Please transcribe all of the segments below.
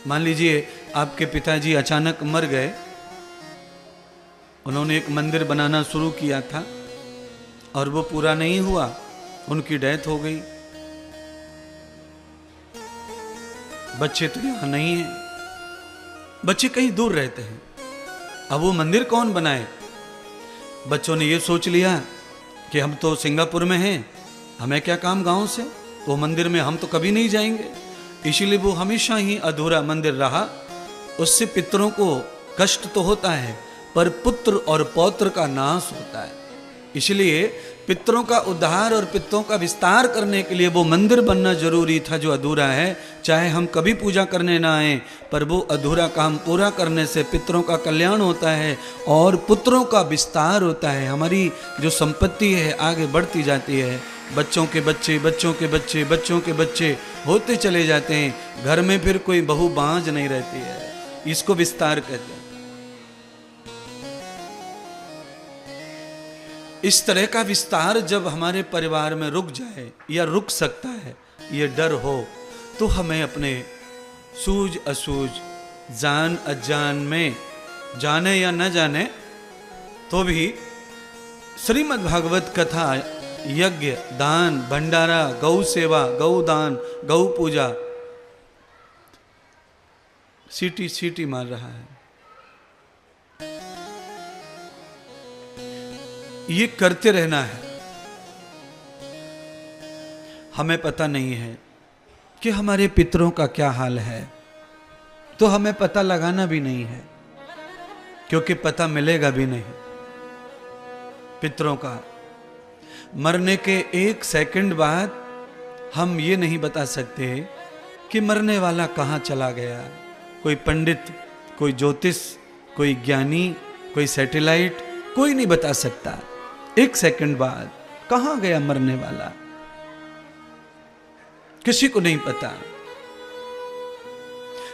मान लीजिए आपके पिताजी अचानक मर गए, उन्होंने एक मंदिर बनाना शुरू किया था और वो पूरा नहीं हुआ, उनकी डेथ हो गई। बच्चे तो यहां नहीं है, बच्चे कहीं दूर रहते हैं। अब वो मंदिर कौन बनाए? बच्चों ने ये सोच लिया कि हम तो सिंगापुर में हैं, हमें क्या काम गांव से, वो मंदिर में हम तो कभी नहीं जाएंगे। इसीलिए वो हमेशा ही अधूरा मंदिर रहा। उससे पितरों को कष्ट तो होता है, पर पुत्र और पौत्र का नाश होता है। इसलिए पितरों का उद्धार और पितरों का विस्तार करने के लिए वो मंदिर बनना जरूरी था जो अधूरा है। चाहे हम कभी पूजा करने ना आए, पर वो अधूरा काम पूरा करने से पितरों का कल्याण होता है और पुत्रों का विस्तार होता है। हमारी जो संपत्ति है आगे बढ़ती जाती है। बच्चों के बच्चे, बच्चों के बच्चे, बच्चों के बच्चे होते चले जाते हैं। घर में फिर कोई बहू बांझ नहीं रहती है। इसको विस्तार कहते हैं। इस तरह का विस्तार जब हमारे परिवार में रुक जाए या रुक सकता है, ये डर हो, तो हमें अपने सूझ असूझ, जान अजान में, जाने या न जाने तो भी श्रीमद् भागवत कथा, यज्ञ, दान, भंडारा, गौ सेवा, गौ दान, गौ पूजा, सीटी सीटी मार रहा है, ये करते रहना है। हमें पता नहीं है कि हमारे पितरों का क्या हाल है, तो हमें पता लगाना भी नहीं है, क्योंकि पता मिलेगा भी नहीं। पितरों का मरने के 1 सेकंड बाद हम ये नहीं बता सकते कि मरने वाला कहाँ चला गया। कोई पंडित, कोई ज्योतिष, कोई ज्ञानी, कोई सैटेलाइट, कोई नहीं बता सकता 1 सेकंड बाद कहां गया मरने वाला, किसी को नहीं पता।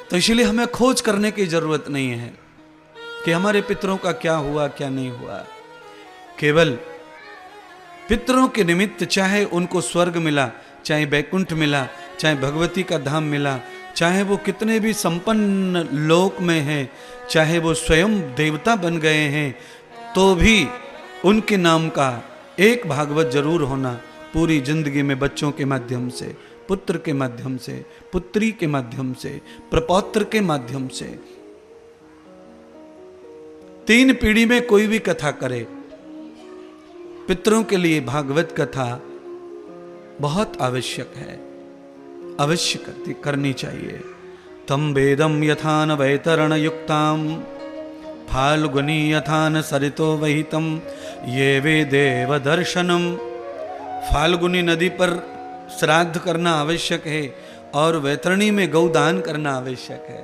तो इसलिए हमें खोज करने की जरूरत नहीं है कि हमारे पितरों का क्या हुआ क्या नहीं हुआ। केवल पितरों के निमित्त, चाहे उनको स्वर्ग मिला, चाहे बैकुंठ मिला, चाहे भगवती का धाम मिला, चाहे वो कितने भी संपन्न लोक में हैं, चाहे वो स्वयं देवता बन गए हैं, तो भी उनके नाम का एक भागवत जरूर होना पूरी जिंदगी में, बच्चों के माध्यम से, पुत्र के माध्यम से, पुत्री के माध्यम से, प्रपौत्र के माध्यम से। 3 पीढ़ी में कोई भी कथा करे, पितरों के लिए भागवत कथा बहुत आवश्यक है, अवश्य करनी चाहिए। तम वेदम यथा न वैतरण युक्ताम फाल्गुनी यथा न सरितो वहितम ये वेदेव दर्शनम। फाल्गुनी नदी पर श्राद्ध करना आवश्यक है और वैतरणी में गौदान करना आवश्यक है।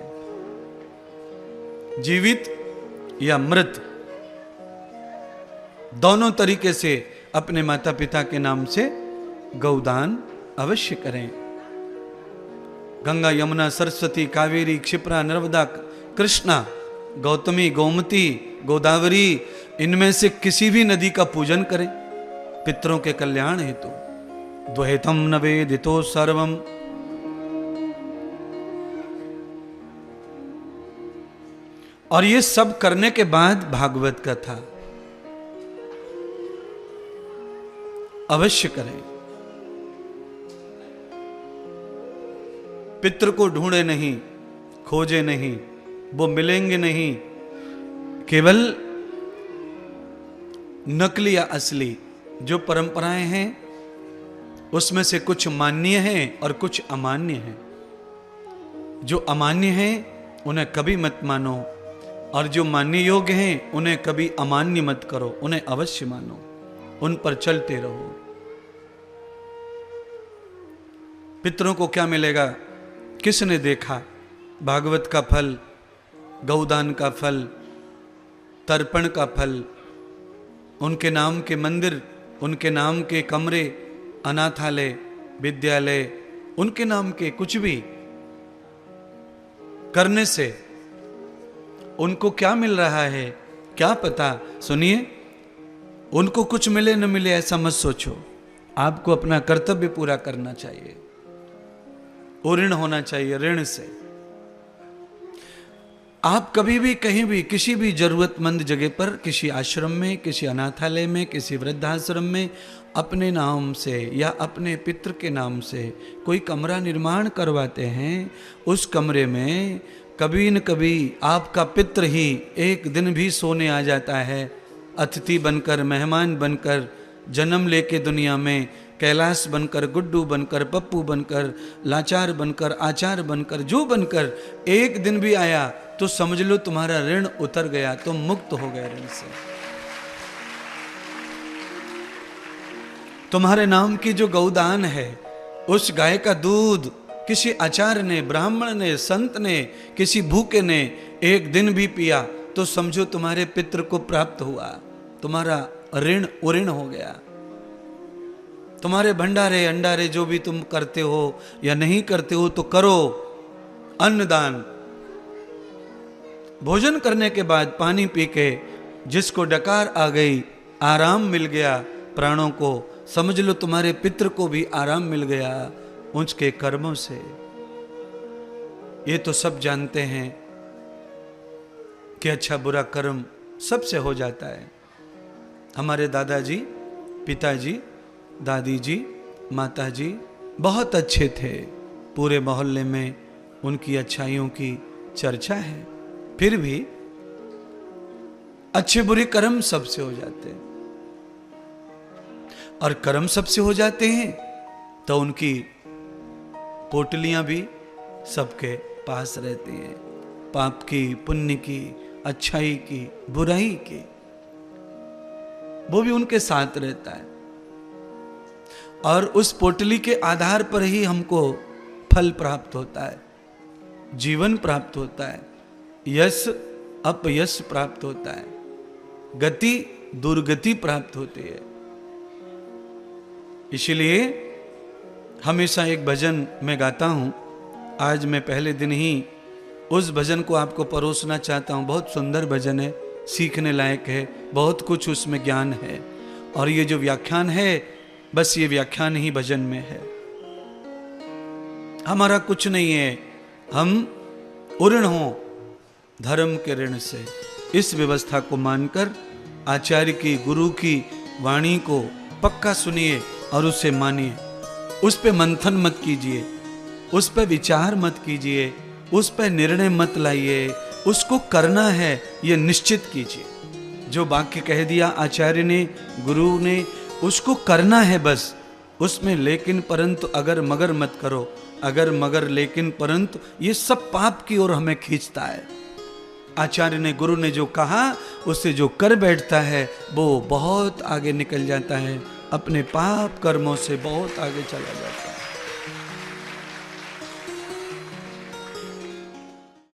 जीवित या मृत दोनों तरीके से अपने माता पिता के नाम से गौदान अवश्य करें। गंगा, यमुना, सरस्वती, कावेरी, क्षिप्रा, नर्मदा, कृष्णा, गौतमी, गोमती, गोदावरी, इनमें से किसी भी नदी का पूजन करें पितरों के कल्याण हेतु। द्वैतम न वेदितो सर्वम। और ये सब करने के बाद भागवत कथा अवश्य करें। पितृ को ढूंढे नहीं, खोजे नहीं, वो मिलेंगे नहीं। केवल नकली या असली जो परंपराएं हैं उसमें से कुछ मान्य हैं और कुछ अमान्य हैं। जो अमान्य हैं उन्हें कभी मत मानो और जो मानने योग्य हैं उन्हें कभी अमान्य मत करो, उन्हें अवश्य मानो, उन पर चलते रहो। पितरों को क्या मिलेगा? किसने देखा? भागवत का फल, गौदान का फल, तर्पण का फल, उनके नाम के मंदिर, उनके नाम के कमरे, अनाथालय, विद्यालय, उनके नाम के कुछ भी करने से उनको क्या मिल रहा है क्या पता। सुनिए, उनको कुछ मिले न मिले ऐसा मत सोचो। आपको अपना कर्तव्य पूरा करना चाहिए, ऋण होना चाहिए ऋण से। आप कभी भी कहीं भी किसी भी जरूरतमंद जगह पर, किसी आश्रम में, किसी अनाथालय में, किसी वृद्धाश्रम में अपने नाम से या अपने पितृ के नाम से कोई कमरा निर्माण करवाते हैं, उस कमरे में कभी न कभी आपका पितृ ही एक दिन भी सोने आ जाता है, अतिथि बनकर, मेहमान बनकर, जन्म लेके दुनिया में कैलाश बनकर, गुड्डू बनकर, पप्पू बनकर, लाचार बनकर, आचार बनकर, जो बनकर एक दिन भी आया तो समझ लो तुम्हारा ऋण उतर गया, तुम मुक्त हो गए ऋण से। तुम्हारे नाम की जो गौदान है, उस गाय का दूध किसी आचार्य ने, ब्राह्मण ने, संत ने, किसी भूखे ने एक दिन भी पिया तो समझो तुम्हारे पितृ को प्राप्त हुआ, तुम्हारा ऋण उऋण हो गया। तुम्हारे भंडारे अंडारे जो भी तुम करते हो या नहीं करते हो तो करो, अन्नदान। भोजन करने के बाद पानी पी के जिसको डकार आ गई, आराम मिल गया प्राणों को, समझ लो तुम्हारे पितृ को भी आराम मिल गया उनके कर्मों से। ये तो सब जानते हैं कि अच्छा बुरा कर्म सबसे हो जाता है। हमारे दादाजी, पिताजी, दादी जी, माताजी बहुत अच्छे थे, पूरे मोहल्ले में उनकी अच्छाइयों की चर्चा है, फिर भी अच्छे बुरे कर्म सबसे हो जाते हैं। और कर्म सबसे हो जाते हैं तो उनकी पोटलियां भी सबके पास रहती हैं, पाप की, पुण्य की, अच्छाई की, बुराई की, वो भी उनके साथ रहता है। और उस पोटली के आधार पर ही हमको फल प्राप्त होता है, जीवन प्राप्त होता है, यश अपयश प्राप्त होता है, गति दुर्गति प्राप्त होती है। इसलिए हमेशा एक भजन मैं गाता हूं, आज मैं पहले दिन ही उस भजन को आपको परोसना चाहता हूं। बहुत सुंदर भजन है, सीखने लायक है, बहुत कुछ उसमें ज्ञान है। और ये जो व्याख्यान है, बस ये व्याख्यान ही भजन में है, हमारा कुछ नहीं है। हम उऋण हो धर्म के ऋण से। इस व्यवस्था को मानकर आचार्य की, गुरु की वाणी को पक्का सुनिए और उसे मानिए। उस पे मंथन मत कीजिए, उस पे विचार मत कीजिए, उस पे निर्णय मत लाइए, उसको करना है ये निश्चित कीजिए। जो वाक्य कह दिया आचार्य ने, गुरु ने, उसको करना है बस। उसमें लेकिन परंतु अगर मगर मत करो, अगर मगर लेकिन परंतु, ये सब पाप की ओर हमें खींचता है। आचार्य ने, गुरु ने जो कहा उससे जो कर बैठता है वो बहुत आगे निकल जाता है, अपने पाप कर्मों से बहुत आगे चला जाता है।